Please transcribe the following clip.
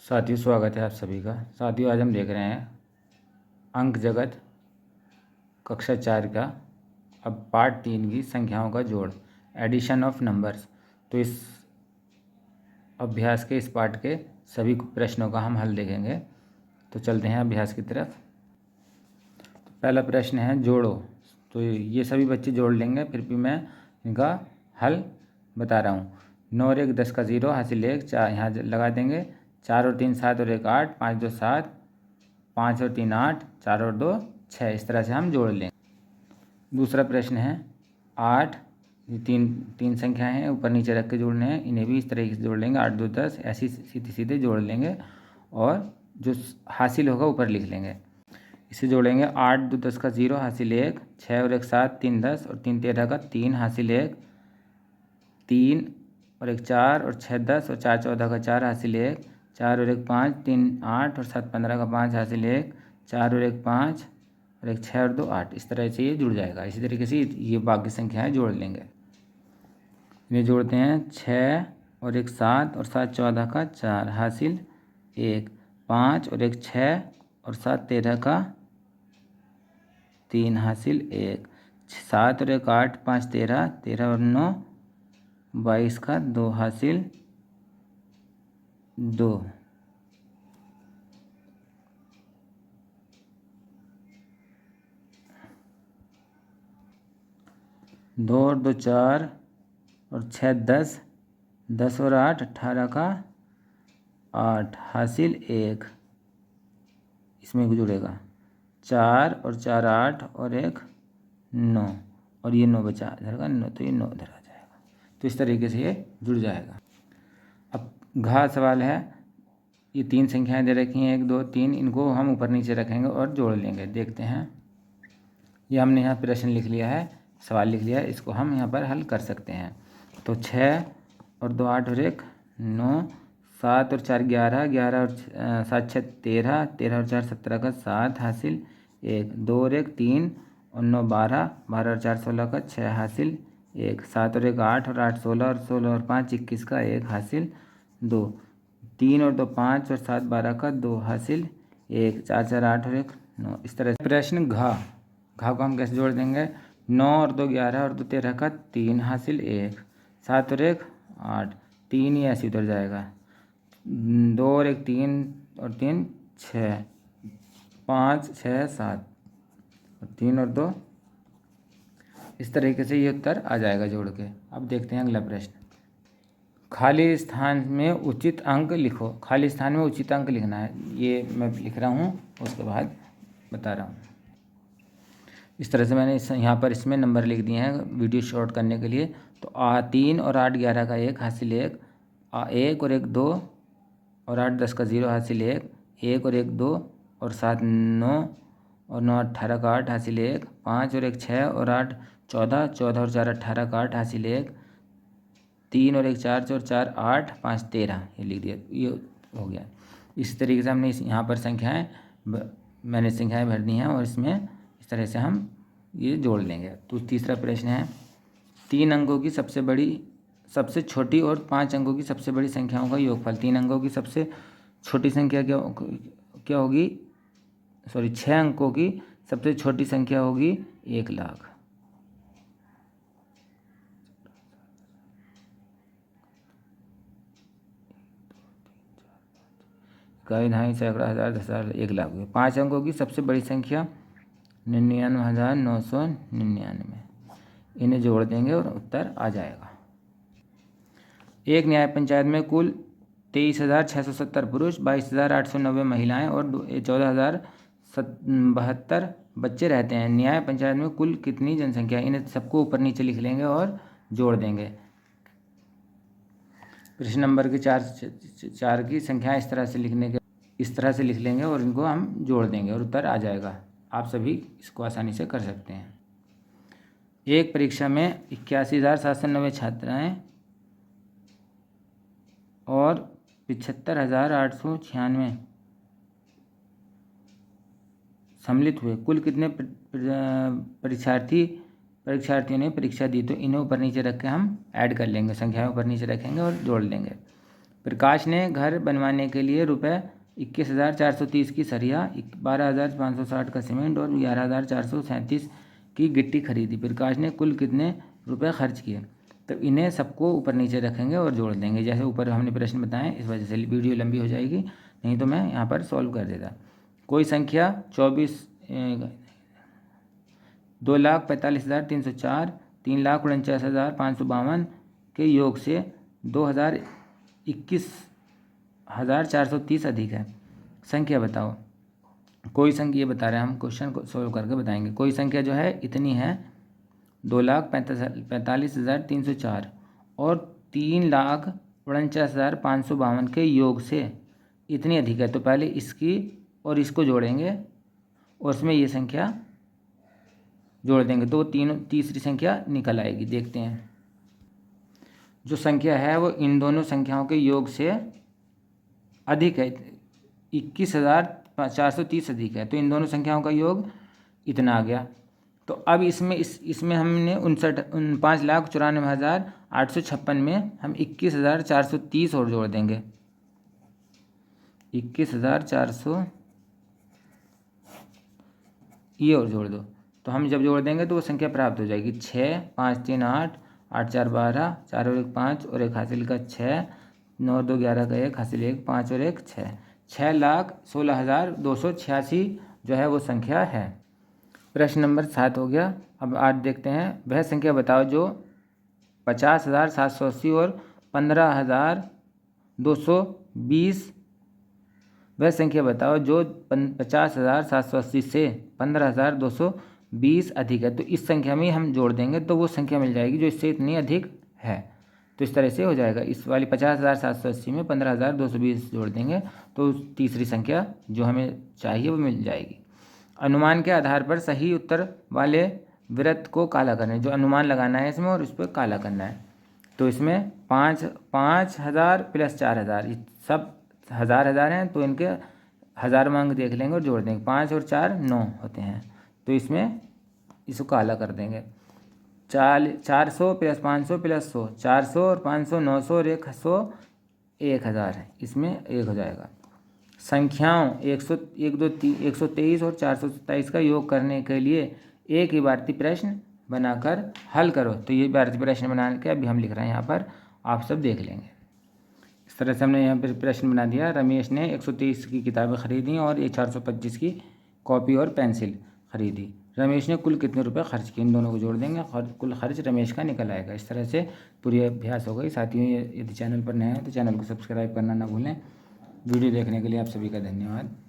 साथियों, स्वागत है आप सभी का। साथियों, आज हम देख रहे हैं अंक जगत कक्षा 4 का अब पार्ट 3 की संख्याओं का जोड़, एडिशन ऑफ नंबर्स। तो इस अभ्यास के इस पार्ट के सभी प्रश्नों का हम हल देखेंगे। तो चलते हैं अभ्यास की तरफ। तो पहला प्रश्न है जोड़ो। तो ये सभी बच्चे जोड़ लेंगे, फिर भी मैं इनका हल बता रहा हूँ। 9 और 1 10 का 0 हासिल 1, 4 यहाँ लगा देंगे। 4 और 3 7 और 1 8, 5 2 7, 5 और 3 8, 4 और 2 6। इस तरह से हम जोड़ लेंगे। दूसरा प्रश्न है 8। ये तीन संख्याएं हैं, ऊपर नीचे रख के जोड़ने हैं। इन्हें भी इस तरीके से जोड़ लेंगे। 8 2 10 ऐसी सीधे सीधे जोड़ लेंगे और जो हासिल होगा ऊपर लिख लेंगे। इसे जोड़ेंगे। 8 2 10 का 0 हासिल 1, 6 और 1 7, 3 10 और 3 13 का 3 हासिल 1, 3 और 1 4 और 6 10 और 4 14 का 4 हासिल 1, 4 और 1 5, 3 8 और 7 15 का 5 हासिल 1, 4 और 1 5 और 1 6 और 2 8। इस तरह से ये जुड़ जाएगा। इसी तरीके से ये बाकी संख्याएं जोड़ लेंगे। इन्हें जोड़ते हैं। 6 और 1 7 और 7 14 का 4 हासिल 1, 5 और 1 6 और 7 13 का 3 हासिल 1, 7 और 1 8 5 13, 13 और 9 22 का 2 हासिल 2। 2 और 2 4 और 6 10, 10 और 8 18 का 8 हासिल 1। इसमें जुड़ेगा 4 और 4 8 और 1 9 और ये 9 बचा इधर का 9, तो ये 9 इधर आ जाएगा। तो इस तरीके से ये जुड़ जाएगा। अब घा सवाल है। ये 3 संख्याएं दे रखी हैं 1 2 3, इनको हम ऊपर नीचे रखेंगे और जोड़ लेंगे। देखते हैं। ये हमने यहाँ प्रश्न लिख लिया है, सवाल लिख लिया है, इसको हम यहाँ पर हल कर सकते हैं। तो 6 और 2 8 और 1 9, 7 और 4 11, 11 और 7 6 13, 13 और 4 17 का 7 हासिल 1, 2 और 1 3 और 9 12, 12 और 4 16 का 6 हासिल 1, 7 और 1 8 और 8 16 और 16 और 5 21 का 1 हासिल 2, 3 और 2 5 और 7 12 का 2 हासिल 1, 4 4 8 और 1 9। इस तरह से प्रश्न घा को हम कैसे जोड़ देंगे। 9 और 2 11 और 2 13 का 3 हासिल 1, 7 और 1 8, 3 ही ऐसे उतर जाएगा। 2 और 1 3 और 3 6, 5 6 7 और 3 और 2। इस तरीके से ये उत्तर आ जाएगा जोड़ के। अब देखते हैं अगला प्रश्न। खाली स्थान में उचित अंक लिखो। खाली स्थान में उचित अंक लिखना है, ये मैं लिख रहा हूँ, उसके बाद बता रहा हूँ। इस तरह से मैंने यहाँ पर इसमें नंबर लिख दिए हैं वीडियो शॉर्ट करने के लिए। तो 3 और 8 11 का 1 हासिल 1, 1 और 1 2 और 8 10 का 0 हासिल 1, 1 और 1 2 और 7 9 और 9 18 का 8 हासिल 1, 5 और 1 6 और 8 14, 14 और 4 18 का 8 हासिल 1, 3 और 1 4 और 4 8 5 13। ये लिख दिया, ये हो गया। इस तरीके से हमने यहाँ पर मैंने संख्याएं भर दी हैं और इसमें इस तरह से हम ये जोड़ लेंगे। तो तीसरा प्रश्न है 3 अंकों की सबसे छोटी और 5 अंकों की सबसे बड़ी संख्याओं का योगफल। 3 अंकों की सबसे छोटी संख्या क्या होगी, 6 अंकों की सबसे छोटी संख्या होगी 1 लाख। कई ढाई सैकड़ा हज़ार 10,000 1 लाख। 5 अंकों की सबसे बड़ी संख्या 99,999। इन्हें जोड़ देंगे और उत्तर आ जाएगा। एक न्याय पंचायत में कुल 23,670 पुरुष, 22,890 महिलाएं और 14,072 बच्चे रहते हैं। न्याय पंचायत में कुल कितनी जनसंख्या। इन्हें सबको ऊपर नीचे लिख लेंगे और जोड़ देंगे। प्रश्न नंबर के 4 की संख्या इस तरह से लिख लेंगे और इनको हम जोड़ देंगे और उत्तर आ जाएगा। आप सभी इसको आसानी से कर सकते हैं। एक परीक्षा में 81,790 छात्राएं और 75,896 सम्मिलित हुए। कुल कितने परीक्षार्थियों ने परीक्षा दी। तो इन्हें ऊपर नीचे रख के हम ऐड कर लेंगे, संख्याएं ऊपर नीचे रखेंगे और जोड़ लेंगे। प्रकाश ने घर बनवाने के लिए रुपये 21,430 की सरिया, 12,560 का सीमेंट और 11,437 की गिट्टी खरीदी। प्रकाश ने कुल कितने रुपए खर्च किए? तो इन्हें सबको ऊपर नीचे रखेंगे और जोड़ देंगे, जैसे ऊपर हमने प्रश्न बताएं। इस वजह से वीडियो लंबी हो जाएगी, नहीं तो मैं यहाँ पर सॉल्व कर देता। कोई संख्या 2,45,304, 3,49,552 के योग से 2,21,430 अधिक है। संख्या बताओ। कोई संख्या, ये बता रहे हैं हम, क्वेश्चन को सोल्व करके बताएंगे। कोई संख्या जो है इतनी है 2,45,304 और 3,49,552 के योग से इतनी अधिक है। तो पहले इसकी और इसको जोड़ेंगे और उसमें ये संख्या जोड़ देंगे तो तीसरी संख्या निकल आएगी। देखते हैं। जो संख्या है वो इन दोनों संख्याओं के योग से अधिक है, 21,430 अधिक है, तो इन दोनों संख्याओं का योग इतना आ गया। तो अब इसमें हमने 5,94,856 में हम 21,430 और जोड़ देंगे। 21,400 ये और जोड़ दो, तो हम जब जोड़ देंगे तो वो संख्या प्राप्त हो जाएगी। 6, 5, 3, 8, 8, 4, 12, 4 और 1, 5 और 1 हासिल का 6, 9, 2, 11 का 1 हासिल 1, 5 और 1, 6, 6,16,286 जो है वो संख्या है। प्रश्न नंबर 7 हो गया। अब 8 देखते हैं। वह संख्या बताओ जो 50,780 और 15,220 वह संख्या बताओ जो 50,780 से 15,220 अधिक है। तो इस संख्या में हम जोड़ देंगे तो वो संख्या मिल जाएगी जो इससे इतनी अधिक है। तो इस तरह से हो जाएगा। इस वाली 50,780 में 15,220 जोड़ देंगे तो तीसरी संख्या जो हमें चाहिए वो मिल जाएगी। अनुमान के आधार पर सही उत्तर वाले वृत्त को काला करें। जो अनुमान लगाना है इसमें और इस पर काला करना है। तो इसमें 5,000 प्लस 4,000 सब हज़ार हैं, तो इनके 1000 अंक देख लेंगे और जोड़ देंगे। 5 और 4 9 होते हैं, तो इसमें इसको काला कर देंगे। 400 प्लस 500 प्लस 100, 400 और 500 900 और 100 1000 है, इसमें 1 हो जाएगा। संख्याओं 123 और 427 का योग करने के लिए एक इबारती प्रश्न बनाकर हल करो। तो ये इबारती प्रश्न बना के अभी हम लिख रहे हैं यहाँ पर, आप सब देख लेंगे। इस तरह से हमने यहाँ पर प्रश्न बना दिया। रमेश ने 123 की किताबें खरीदी और 425 की कॉपी और पेंसिल खरीदी। रमेश ने कुल कितने रुपए खर्च किए? इन दोनों को जोड़ देंगे और कुल खर्च रमेश का निकल आएगा। इस तरह से पूरी अभ्यास हो गई। साथियों, यदि चैनल पर नए हैं तो चैनल को सब्सक्राइब करना ना भूलें। वीडियो देखने के लिए आप सभी का धन्यवाद।